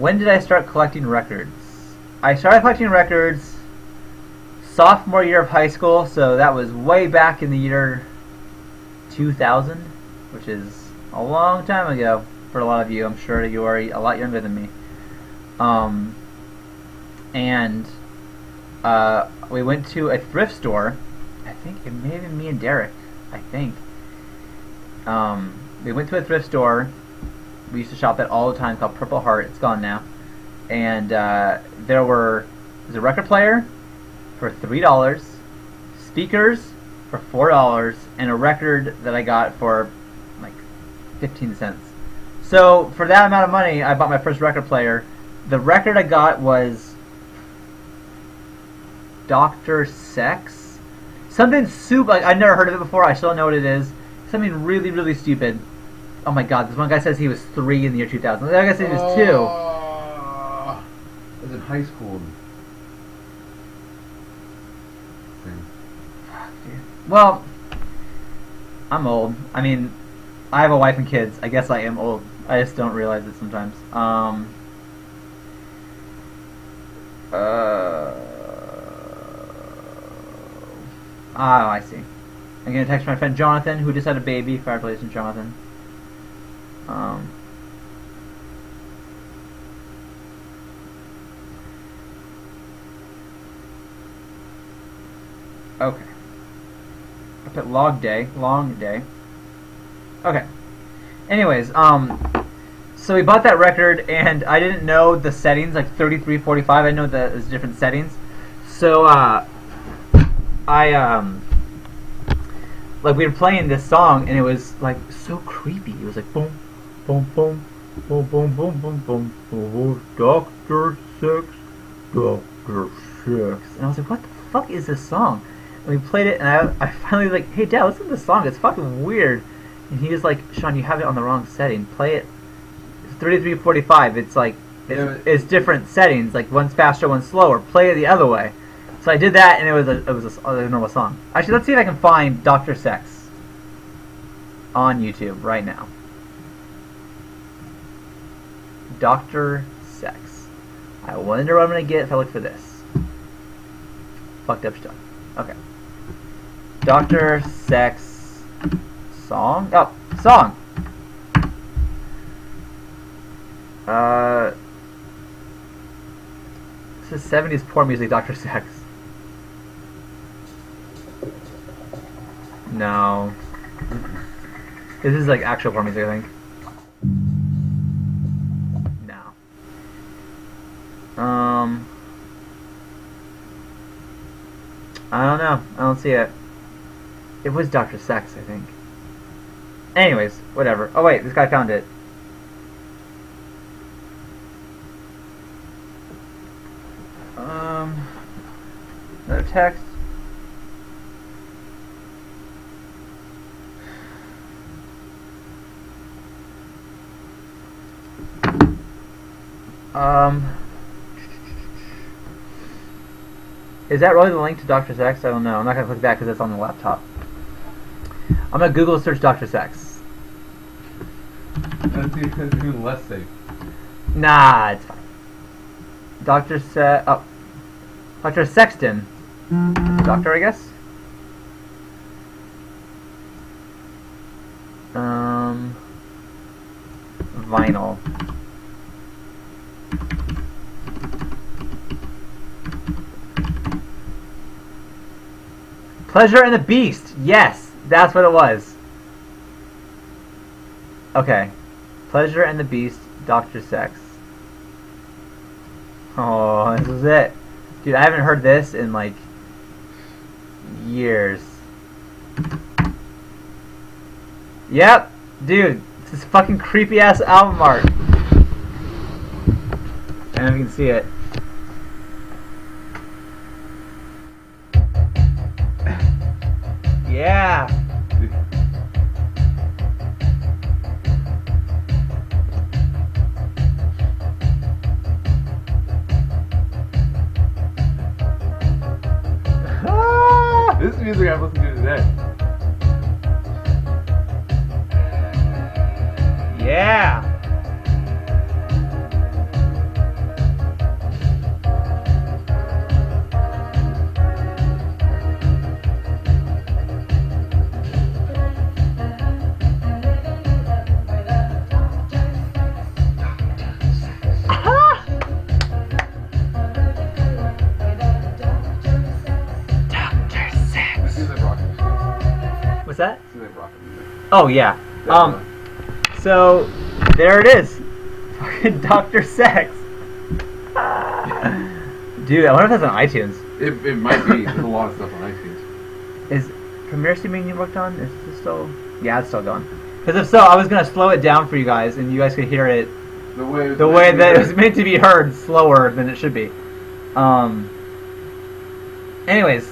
When did I start collecting records? I started collecting records sophomore year of high school, so that was way back in the year 2000, which is a long time ago for a lot of you. I'm sure you are a lot younger than me. We went to a thrift store. I think it may have been me and Derek. I think. We went to a thrift store. We used to shop at all the time, called Purple Heart. It's gone now. And there was a record player for $3, speakers for $4, and a record that I got for like 15 cents. So for that amount of money, I bought my first record player. The record I got was Dr. Sex. Something super, like, I'd never heard of it before. I still don't know what it is. Something really, really stupid. Oh my god, this one guy says he was 3 in the year 2000. The other guy says he was 2. I was in high school. Fuck, dude. Well, I'm old. I mean, I have a wife and kids. I guess I am old. I just don't realize it sometimes. Oh, I see. I'm gonna text my friend Jonathan, who just had a baby. Congratulations, Jonathan. Okay. I put long day. Okay. Anyways, so we bought that record, and I didn't know the settings, like 33, 45. I know that there's different settings. So, like, we were playing this song, and it was, like, so creepy. It was like, boom, boom, boom, boom, boom, boom, boom, boom, boom, Dr. Sex, Dr. Sex. And I was like, what the fuck is this song? And we played it, and I finally was like, hey, Dad, listen to this song. It's fucking weird. And he was like, Shawn, you have it on the wrong setting. Play it. It's 3345. It's like, it's different settings. Like, one's faster, one's slower. Play it the other way. So I did that, and it was a normal song. Actually, let's see if I can find Dr. Sex on YouTube right now. Dr. Sex. I wonder what I'm going to get if I look for this. Fucked up stuff. Okay. Dr. Sex song? Oh, song! This is 70s porn music, Dr. Sex. No. This is like actual porn music, I think. No. I don't know. I don't see it. It was Dr. Sex, I think. Anyways, whatever. Oh wait, this guy found it. Another text. Is that really the link to Dr. Sex? I don't know. I'm not going to click that because it's on the laptop. I'm going to Google search Dr. Sex. That's even less safe. Nah, it's fine. Dr. Sexton. Doctor, I guess? Vinyl. Pleasure and the Beast. Yes, that's what it was. Okay. Pleasure and the Beast, Dr. Sex. Oh, this is it. Dude, I haven't heard this in, like, years. Yep. Dude, this is fucking creepy-ass album art. I don't know if you can see it. Yeah. This is music I've listened to today. Yeah. rock music. Oh yeah. So there it is. Fucking Dr. Sex. Dude, I wonder if that's on iTunes. It might be. There's a lot of stuff on iTunes. Is Premiere Streaming you worked on? Is it still? Yeah, it's still going. Because if so, I was gonna slow it down for you guys, and you guys could hear it The way that it was meant to be heard, slower than it should be. Anyways,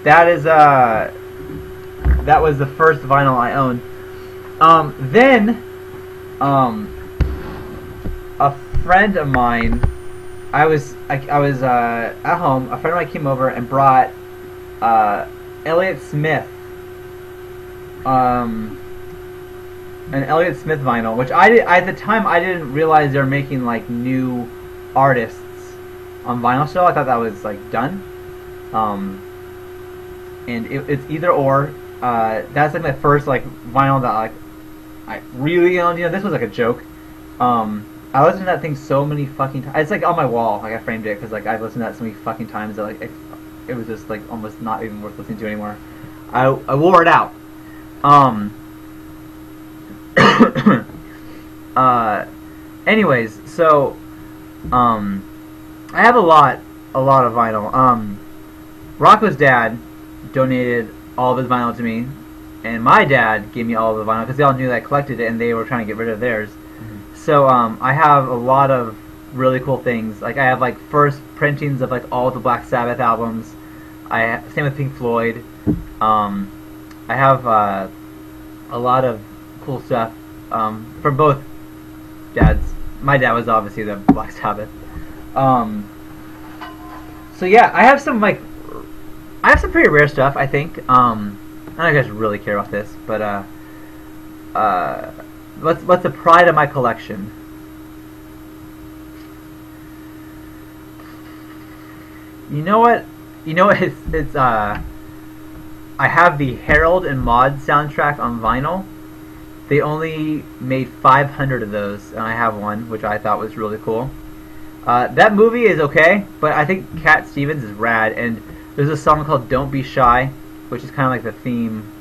that is that was the first vinyl I owned. Then a friend of mine, I was at home. A friend of mine came over and brought Elliott Smith, an Elliott Smith vinyl, which at the time I didn't realize they were making like new artists on vinyl still. I thought that was like done. And it's either or. That's like my first like vinyl that like I really owned. You know, this was like a joke. I listened to that thing so many fucking times. It's like on my wall. Like I framed it because like I've listened to that so many fucking times that like it was just like almost not even worth listening to anymore. I wore it out. Anyways, so I have a lot of vinyl. Rocco's dad donated all of his vinyl to me, and my dad gave me all of the vinyl because they all knew that I collected it and they were trying to get rid of theirs. So I have a lot of really cool things. Like I have like first printings of like all the Black Sabbath albums. Same with Pink Floyd. I have a lot of cool stuff from both dads. My dad was obviously the Black Sabbath. So yeah, I have some pretty rare stuff. I think. I don't know if you guys really care about this, but what's the pride of my collection? You know what? It's I have the Harold and Maude soundtrack on vinyl. They only made 500 of those, and I have one, which I thought was really cool. That movie is okay, but I think Cat Stevens is rad, and there's a song called "Don't Be Shy," which is kind of like the theme.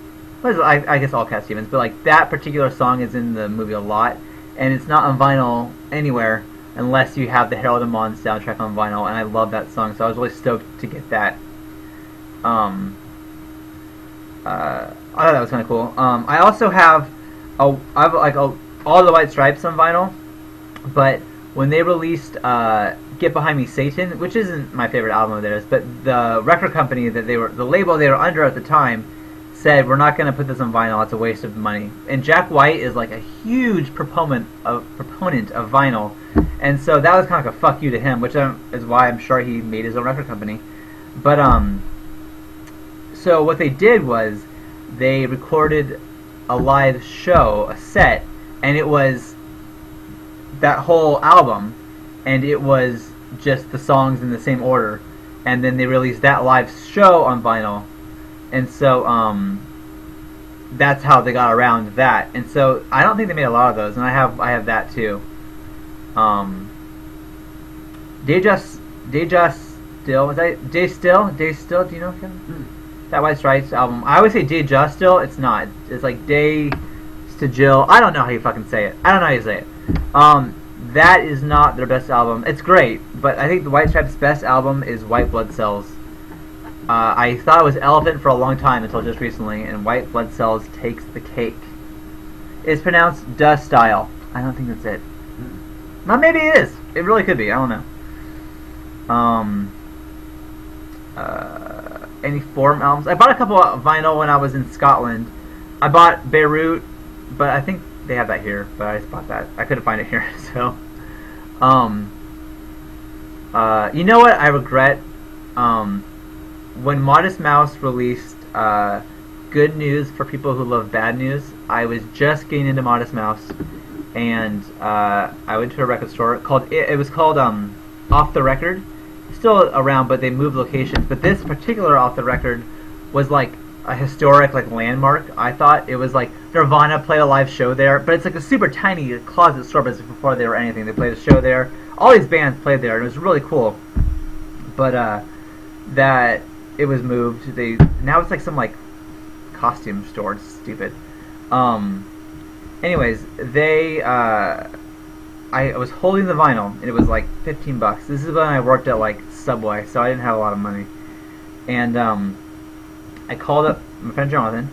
I guess all Cat Stevens, but like that particular song is in the movie a lot, and it's not on vinyl anywhere unless you have the Harold and Maude soundtrack on vinyl, and I love that song, so I was really stoked to get that. I thought that was kind of cool. I also have all the White Stripes on vinyl, but when they released Get Behind Me, Satan, which isn't my favorite album of theirs, but the record company that the label they were under at the time, said we're not going to put this on vinyl. It's a waste of money. And Jack White is like a huge proponent of vinyl, and so that was kind of like a fuck you to him, which is why I'm sure he made his own record company. But so what they did was they recorded a live show, a set, and it was that whole album, and it was just the songs in the same order, and then they released that live show on vinyl, and so that's how they got around that. And so I don't think they made a lot of those, and I have that too. Deja Still, was that Day Still? Do you know him? That White Stripes album. I always say Deja Still. It's not. It's like Day Still. I don't know how you fucking say it. I don't know how you say it. That is not their best album. It's great, but I think the White Stripes' best album is White Blood Cells. I thought it was Elephant for a long time until just recently, and White Blood Cells takes the cake. It's pronounced "duh" style. I don't think that's it. Well, maybe it is. It really could be. I don't know. Any Forum albums? I bought a couple of vinyl when I was in Scotland. I bought Beirut, but I think they have that here. But I just bought that. I couldn't find it here, so. You know what I regret? When Modest Mouse released Good News for People Who Love Bad News, I was just getting into Modest Mouse, and I went to a record store called. It was called Off the Record. Still around, but they moved locations. But this particular Off the Record was like a historic like landmark. I thought it was like Nirvana played a live show there, but it's like a super tiny closet store. But before they were anything, they played a show there. All these bands played there, and it was really cool. But that it was moved. Now it's like some like costume store. It's stupid. Anyways, I was holding the vinyl, and it was like $15. This is when I worked at like Subway, so I didn't have a lot of money. And I called up my friend Jonathan,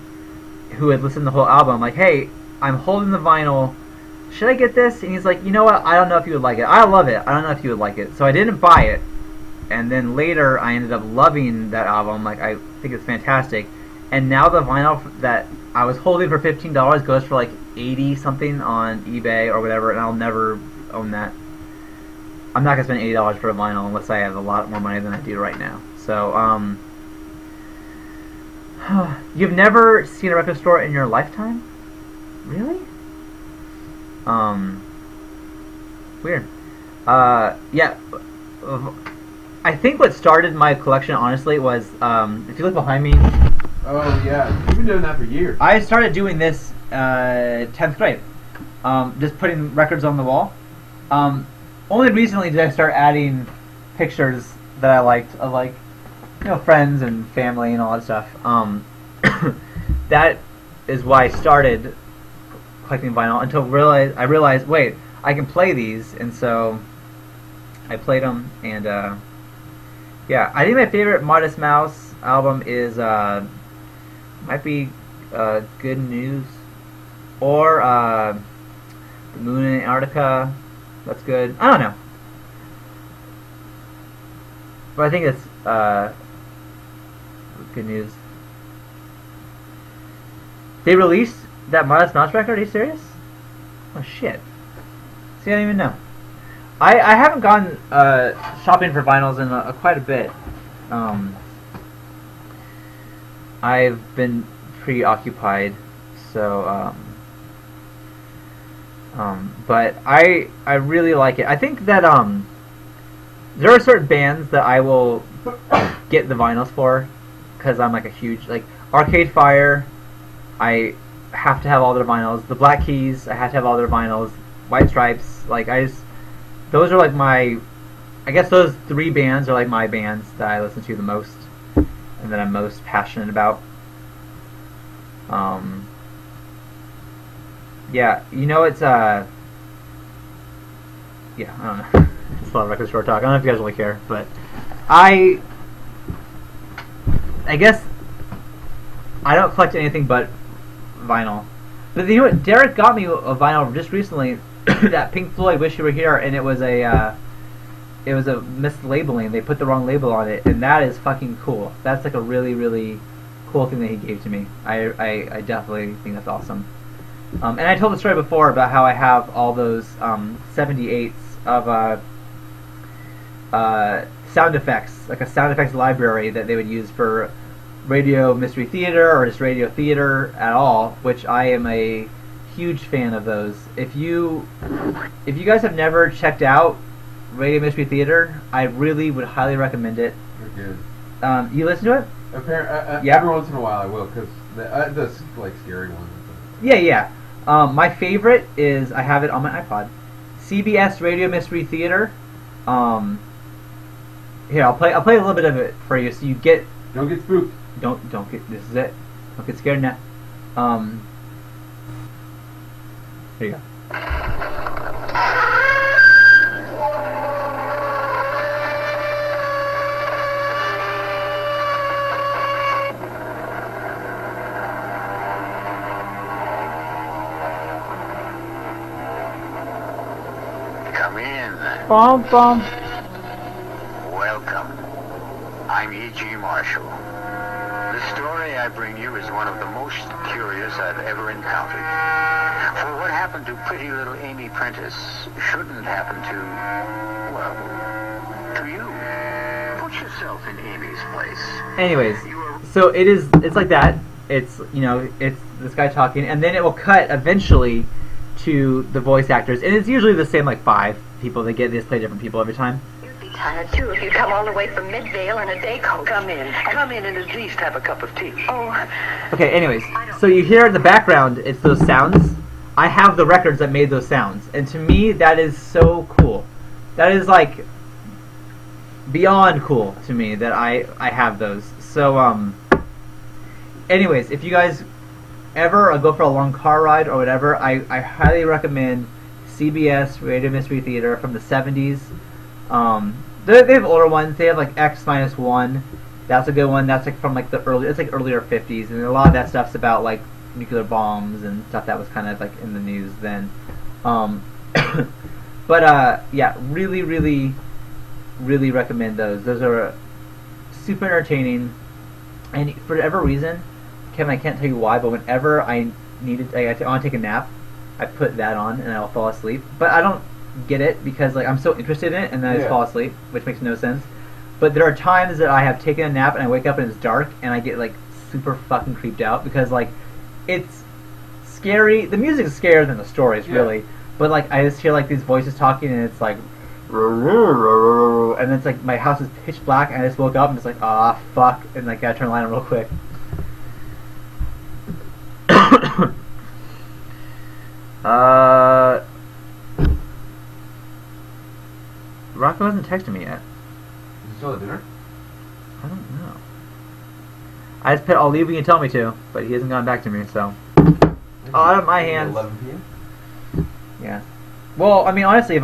who had listened to the whole album. Like, hey, I'm holding the vinyl. Should I get this? And he's like, you know what? I don't know if you would like it. I love it. I don't know if you would like it. So I didn't buy it. And then later, I ended up loving that album. Like, I think it's fantastic. And now the vinyl that I was holding for $15 goes for like 80 something on eBay or whatever, and I'll never own that. I'm not gonna spend $80 for a vinyl unless I have a lot more money than I do right now. So, you've never seen a record store in your lifetime? Really? Weird. Yeah. I think what started my collection, honestly, was, if you look behind me. Oh, yeah. You've been doing that for years. I started doing this 10th grade. Just putting records on the wall. Only recently did I start adding pictures that I liked of, like, you know, friends and family and all that stuff. That is why I started collecting vinyl until I realized, wait, I can play these, and so I played them, and yeah, I think my favorite Modest Mouse album is might be Good News, or The Moon in Antarctica. That's good. I don't know, but I think it's Good News. They released that Modest Mouse record? Are you serious? Oh shit. See, I don't even know. I haven't gone shopping for vinyls in quite a bit. I've been preoccupied, so but I really like it. I think that there are certain bands that I will get the vinyls for because I'm like a huge, like, Arcade Fire. I have to have all their vinyls. The Black Keys, I have to have all their vinyls. White Stripes, like, those are like my, I guess those three bands are like my bands that I listen to the most and that I'm most passionate about. Yeah, you know, it's yeah, I don't know. It's a lot of record store talk. I don't know if you guys really care, but I guess I don't collect anything but vinyl. But you know what? Derek got me a vinyl just recently. That Pink Floyd "Wish You Were Here," and it was a mislabeling. They put the wrong label on it, and that is fucking cool. That's like a really, really cool thing that he gave to me. I definitely think that's awesome. And I told the story before about how I have all those 78s of sound effects, like a sound effects library that they would use for radio mystery theater or just radio theater at all, which I am a huge fan of those. If you guys have never checked out Radio Mystery Theater, I really would highly recommend it. They're good. You listen to it? Yeah. Every once in a while I will, because the like scary ones. Yeah. My favorite is, I have it on my iPod, CBS Radio Mystery Theater. Here, I'll play a little bit of it for you, so you get. Don't get spooked. Don't get. This is it. Don't get scared now. Here you go. Come in. Bum bum. Welcome. I'm E.G. Marshall. The story I bring you is one of the most curious I've ever encountered. For what happened to pretty little Amy Prentice shouldn't happen to, well, to you. Put yourself in Amy's place. Anyways, so it's like that. It's, you know, it's this guy talking, and then it will cut eventually to the voice actors, and it's usually the same, like, 5 people. They just play different people every time. You'd be tired too if you come all the way from Midvale in a day coat. Come in and at least have a cup of tea. Oh. Okay, anyways, so you hear in the background, it's those sounds. I have the records that made those sounds, and to me, that is so cool. That is, like, beyond cool to me that I have those. So, anyways, if you guys ever go for a long car ride or whatever, I highly recommend CBS Radio Mystery Theater from the 70s. They have older ones. They have like X-1. That's a good one. That's like from like it's like earlier 50s, and a lot of that stuff's about like nuclear bombs and stuff that was kind of like in the news then. But yeah, really, really, really recommend those. Those are super entertaining, and for whatever reason, Kevin, I can't tell you why, but whenever I want to take a nap, I put that on and I'll fall asleep. But I don't get it because like I'm so interested in it, and then I just fall asleep, which makes no sense. But there are times that I have taken a nap and I wake up and it's dark, and I get like super fucking creeped out because like it's scary. The music is scarier than the stories, really. But like I just hear like these voices talking, and it's like, and it's like my house is pitch black, and I just woke up and it's like, ah, fuck, and like gotta turn the light on real quick. Rocco hasn't texted me yet. Is he still at dinner? I don't know. I just put I'll leave when you tell me to, but he hasn't gone back to me, so. Out of my hands. 11 p.m. Yeah. Well, I mean, honestly,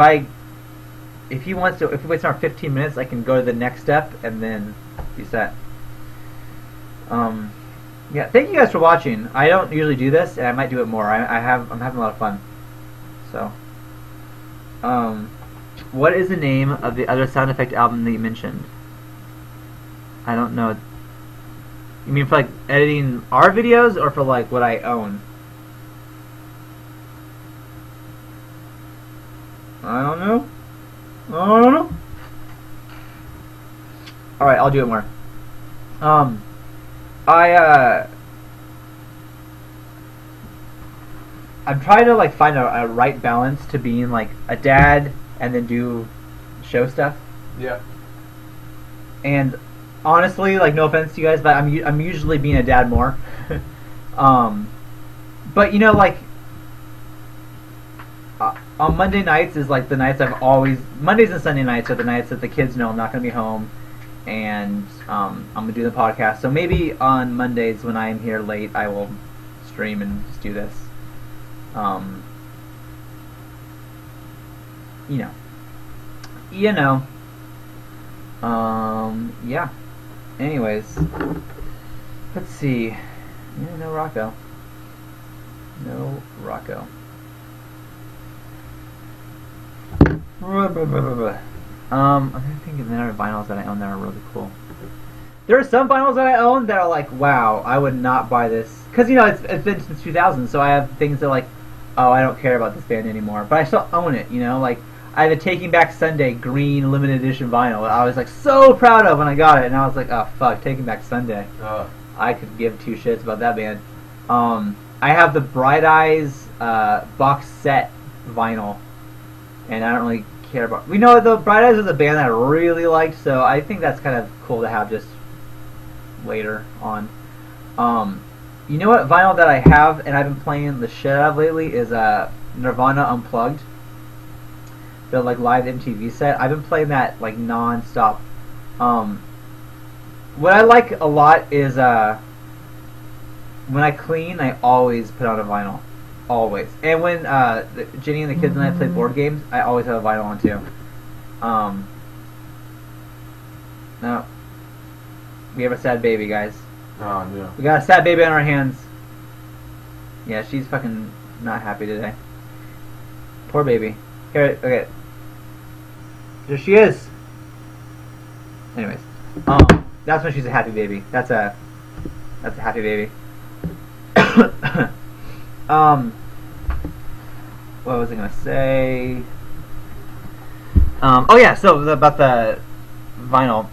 if he waits around 15 minutes, I can go to the next step and then be set. Yeah. Thank you guys for watching. I don't usually do this, and I might do it more. I'm having a lot of fun. So. What is the name of the other sound effect album that you mentioned? I don't know. You mean for like editing our videos, or for like what I own? I don't know. Alright, I'll do it more. I'm trying to like find a right balance to being like a dad and then do show stuff. Yeah. And honestly, like, no offense to you guys, but I'm usually being a dad more. But you know, like, on Monday nights is like the nights Mondays and Sunday nights are the nights that the kids know I'm not going to be home, and I'm going to do the podcast. So maybe on Mondays when I'm here late, I will stream and just do this. Yeah. Anyways, let's see. Yeah, no Rocco. I'm thinking of the other vinyls that I own that are really cool. There are some vinyls that I own that are like, wow, I would not buy this. Because, you know, it's been since 2000, so I have things that like, oh, I don't care about this band anymore. But I still own it, you know? Like, I have a Taking Back Sunday green limited edition vinyl that I was like so proud of when I got it. And I was like, oh, fuck, Taking Back Sunday. I could give two shits about that band. I have the Bright Eyes box set vinyl. And I don't really care about... We know the Bright Eyes was a band that I really liked, so I think that's kind of cool to have just later on. You know what vinyl that I have and I've been playing the shit out of lately is Nirvana Unplugged. The like live MTV set. I've been playing that like non-stop. What I like a lot is when I clean, I always put on a vinyl. Always. And when Jenny and the kids and I play board games, I always have a vinyl on too. No. We have a sad baby, guys. Oh, no. We got a sad baby on our hands. Yeah, she's fucking not happy today. Poor baby. Here, okay. There she is. Anyways. That's when she's a happy baby. That's a happy baby. What was I gonna say? Oh yeah, so about the vinyl.